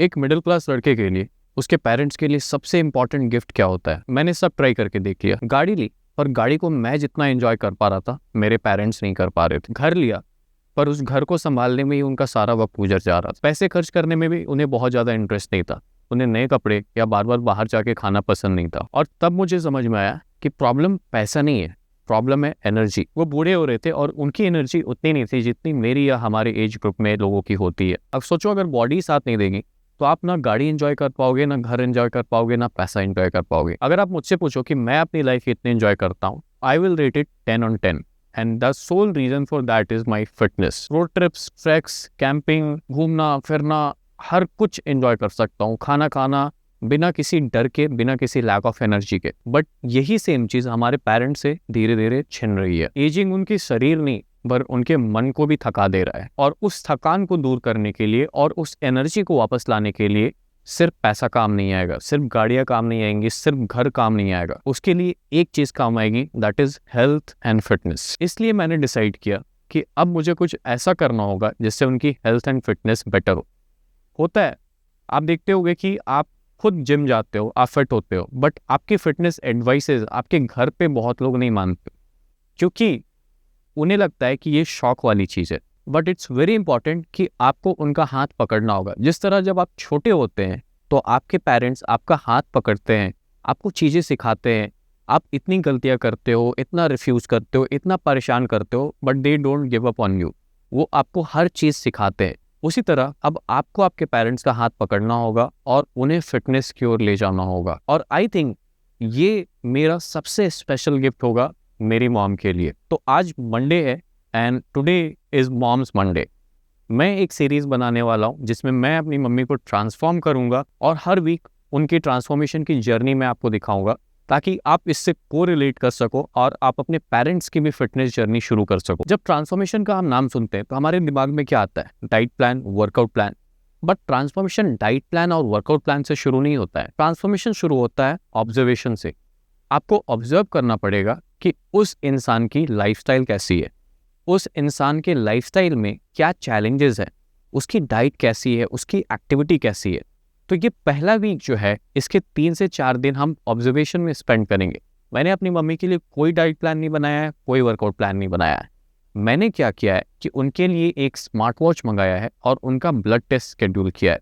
एक middle class लड़के के लिए उसके पेरेंट्स के लिए सबसे इंपॉर्टेंट गिफ्ट क्या होता है? मैंने सब ट्राई करके देख लिया। गाड़ी ली, पर गाड़ी को मैं जितना एंजॉय कर पा रहा था मेरे पेरेंट्स नहीं कर पा रहे थे। घर लिया, पर उस घर को संभालने में ही उनका सारा वक्त गुजर जा रहा था। पैसे खर्च करने में भी उन्हें बहुत ज़्यादा इंटरेस्ट नहीं था। उन्हें नए कपड़े या बार बार बाहर जाके खाना पसंद नहीं था। और तब मुझे समझ में आया कि प्रॉब्लम पैसा नहीं है, प्रॉब्लम है एनर्जी। वो बूढ़े हो रहे थे और उनकी एनर्जी उतनी नहीं थी जितनी मेरी या हमारे एज ग्रुप में लोगों की होती है। अब सोचो, अगर बॉडी साथ नहीं देगी तो आप ना गाड़ी एंजॉय कर पाओगे, ना घर एंजॉय कर पाओगे, ना पैसा एंजॉय कर पाओगे। अगर आप मुझसे पूछो कि मैं अपनी लाइफ कितने एंजॉय करता हूँ, I will rate it 10 on 10 and the sole reason for that is my fitness. Road trips, tracks, camping, घूमना फिरना, हर कुछ एंजॉय कर सकता हूँ। खाना खाना बिना किसी डर के, बिना किसी लैक ऑफ एनर्जी के। बट यही सेम चीज हमारे पेरेंट्स से धीरे धीरे छिन रही है। एजिंग उनकी शरीर नहीं पर उनके मन को भी थका दे रहा है। और उस थकान को दूर करने के लिए और उस एनर्जी को वापस लाने के लिए सिर्फ पैसा काम नहीं आएगा, सिर्फ गाड़ियां काम नहीं आएंगी, सिर्फ घर काम नहीं आएगा। उसके लिए एक चीज काम आएगी, that is health and fitness. इसलिए मैंने डिसाइड किया कि अब मुझे कुछ ऐसा करना होगा जिससे उनकी हेल्थ एंड फिटनेस बेटर हो। होता है, आप देखते होंगे कि आप खुद जिम जाते हो, आप फिट होते हो, बट आपकी फिटनेस एडवाइसेस आपके घर पे बहुत लोग नहीं मानते, क्योंकि उन्हें लगता है कि ये शौक वाली चीज़ है। बट इट्स वेरी इंपॉर्टेंट कि आपको उनका हाथ पकड़ना होगा। जिस तरह जब आप छोटे होते हैं तो आपके पेरेंट्स आपका हाथ पकड़ते हैं, आपको चीज़ें सिखाते हैं, आप इतनी गलतियां करते हो, इतना रिफ्यूज़ करते हो, इतना परेशान करते हो, but they don't give up on you. वो आपको हर चीज़ सिखाते हैं। उसी तरह अब आपको आपके पेरेंट्स का हाथ पकड़ना होगा और उन्हें फिटनेस की ओर ले जाना होगा। और आई थिंक ये मेरा सबसे स्पेशल गिफ्ट होगा मेरी मॉम के लिए। तो आज मंडे है and today is mom's Monday. मैं एक सीरीज बनाने वाला हूँ जिसमें मैं अपनी मम्मी को ट्रांसफॉर्म करूंगा और हर वीक उनकी ट्रांसफॉर्मेशन की जर्नी मैं आपको दिखाऊंगा, ताकि आप इससे को रिलेट कर सको और आप अपने पेरेंट्स की भी फिटनेस जर्नी शुरू कर सको। जब ट्रांसफॉर्मेशन का हम नाम सुनते हैं तो हमारे दिमाग में क्या आता है? Diet plan, workout plan. But transformation diet plan और वर्कआउट प्लान से शुरू नहीं होता है। ट्रांसफॉर्मेशन शुरू होता है ऑब्जर्वेशन से। आपको ऑब्जर्व करना पड़ेगा कि उस इंसान की लाइफस्टाइल कैसी है, उस इंसान के लाइफस्टाइल में क्या चैलेंजेस है, उसकी डाइट कैसी है, उसकी एक्टिविटी कैसी है। तो ये पहला वीक जो है, इसके 3 से 4 दिन हम ऑब्जर्वेशन में स्पेंड करेंगे। मैंने अपनी मम्मी के लिए कोई डाइट प्लान नहीं बनाया है, कोई वर्कआउट प्लान नहीं बनाया है। मैंने क्या किया है कि उनके लिए एक स्मार्ट वॉच मंगाया है और उनका ब्लड टेस्ट शेड्यूल किया है।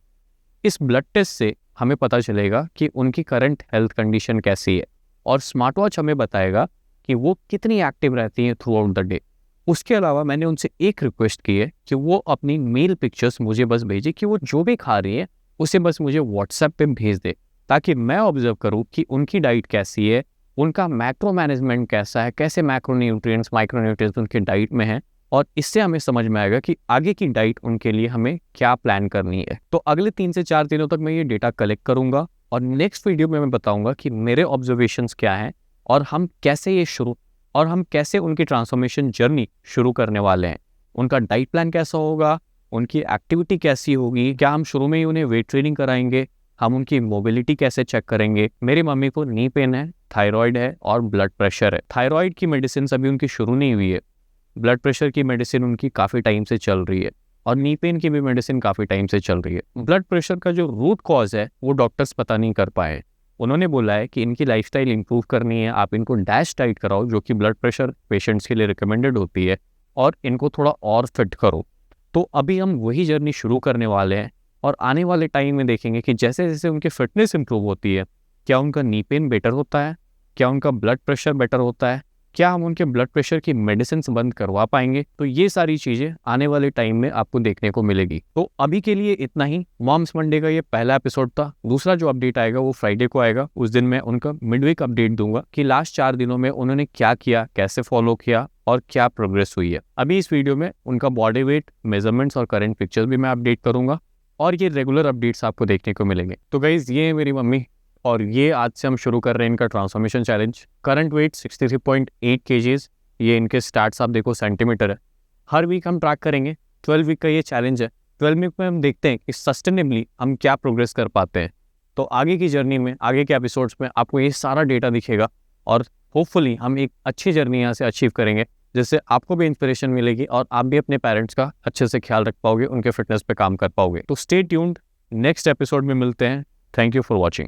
इस ब्लड टेस्ट से हमें पता चलेगा कि उनकी करंट हेल्थ कंडीशन कैसी है, और स्मार्ट वॉच हमें बताएगा कि वो कितनी एक्टिव रहती हैं थ्रू आउट द डे। उसके अलावा मैंने उनसे एक रिक्वेस्ट की है कि वो अपनी मील पिक्चर्स मुझे बस भेजे, कि वो जो भी खा रही है उसे बस मुझे व्हाट्सएप पे भेज दे, ताकि मैं ऑब्जर्व करूँ कि उनकी डाइट कैसी है, उनका मैक्रो मैनेजमेंट कैसा है, कैसे मैक्रोन्यूट्रिएंट्स, माइक्रोन्यूट्रिएंट्स उनके डाइट में हैं। और इससे हमें समझ में आएगा कि आगे की डाइट उनके लिए हमें क्या प्लान करनी है। तो अगले 3 से 4 दिनों तक मैं ये डेटा कलेक्ट करूंगा और नेक्स्ट वीडियो में मैं बताऊंगा कि मेरे ऑब्जर्वेशंस क्या हैं और हम कैसे उनकी ट्रांसफॉर्मेशन जर्नी शुरू करने वाले हैं। उनका डाइट प्लान कैसा होगा, उनकी एक्टिविटी कैसी होगी, क्या हम शुरू में ही उन्हें वेट ट्रेनिंग कराएंगे, हम उनकी मोबिलिटी कैसे चेक करेंगे। मेरी मम्मी को नी पेन है, थायराइड है और ब्लड प्रेशर है। थायराइड की मेडिसिन अभी उनकी शुरू नहीं हुई है, ब्लड प्रेशर की मेडिसिन उनकी काफ़ी टाइम से चल रही है, और नी पेन की भी मेडिसिन काफ़ी टाइम से चल रही है। ब्लड प्रेशर का जो रूट कॉज है वो डॉक्टर्स पता नहीं कर पाए। उन्होंने बोला है कि इनकी लाइफस्टाइल इंप्रूव करनी है, आप इनको डैश डाइट कराओ जो कि ब्लड प्रेशर पेशेंट्स के लिए रिकमेंडेड होती है, और इनको थोड़ा और फिट करो। तो अभी हम वही जर्नी शुरू करने वाले हैं और आने वाले टाइम में देखेंगे कि जैसे जैसे उनकी फिटनेस इंप्रूव होती है, क्या उनका नी पेन बेटर होता है, क्या उनका ब्लड प्रेशर बेटर होता है, क्या हम उनके ब्लड प्रेशर की मेडिसिन बंद करवा पाएंगे। तो ये सारी चीजें आने वाले टाइम में आपको देखने को मिलेगी। तो अभी के लिए इतना ही। मॉम्स मंडे का ये पहला एपिसोड था। दूसरा जो अपडेट आएगा वो फ्राइडे को आएगा। उस दिन मैं उनका मिडवीक अपडेट दूंगा कि लास्ट 4 दिनों में उन्होंने क्या किया, कैसे फॉलो किया और क्या प्रोग्रेस हुई है। अभी इस वीडियो में उनका बॉडी वेट, मेजरमेंट्स और करंट पिक्चर्स भी मैं अपडेट करूंगा, और ये रेगुलर अपडेट्स आपको देखने को मिलेंगे। तो गाइज, ये है मेरी मम्मी, और ये आज से हम शुरू कर रहे हैं इनका transformation challenge. Current weight 63.8 kgs, ये इनके स्टार्ट्स आप देखो सेंटीमीटर है। हर वीक हम ट्रैक करेंगे। 12 वीक का ये चैलेंज है। 12 वीक में हम देखते हैं कि सस्टेनेबली हम क्या प्रोग्रेस कर पाते हैं। तो आगे की जर्नी में, आगे के एपिसोड्स में आपको ये सारा डेटा दिखेगा, और होपफुली हम एक अच्छी जर्नी यहाँ से अचीव करेंगे, जिससे आपको भी इंस्पिरेशन मिलेगी और आप भी अपने पेरेंट्स का अच्छे से ख्याल रख पाओगे, उनके फिटनेस पे काम कर पाओगे। तो स्टे ट्यून्ड, नेक्स्ट एपिसोड में मिलते हैं। Thank you for watching.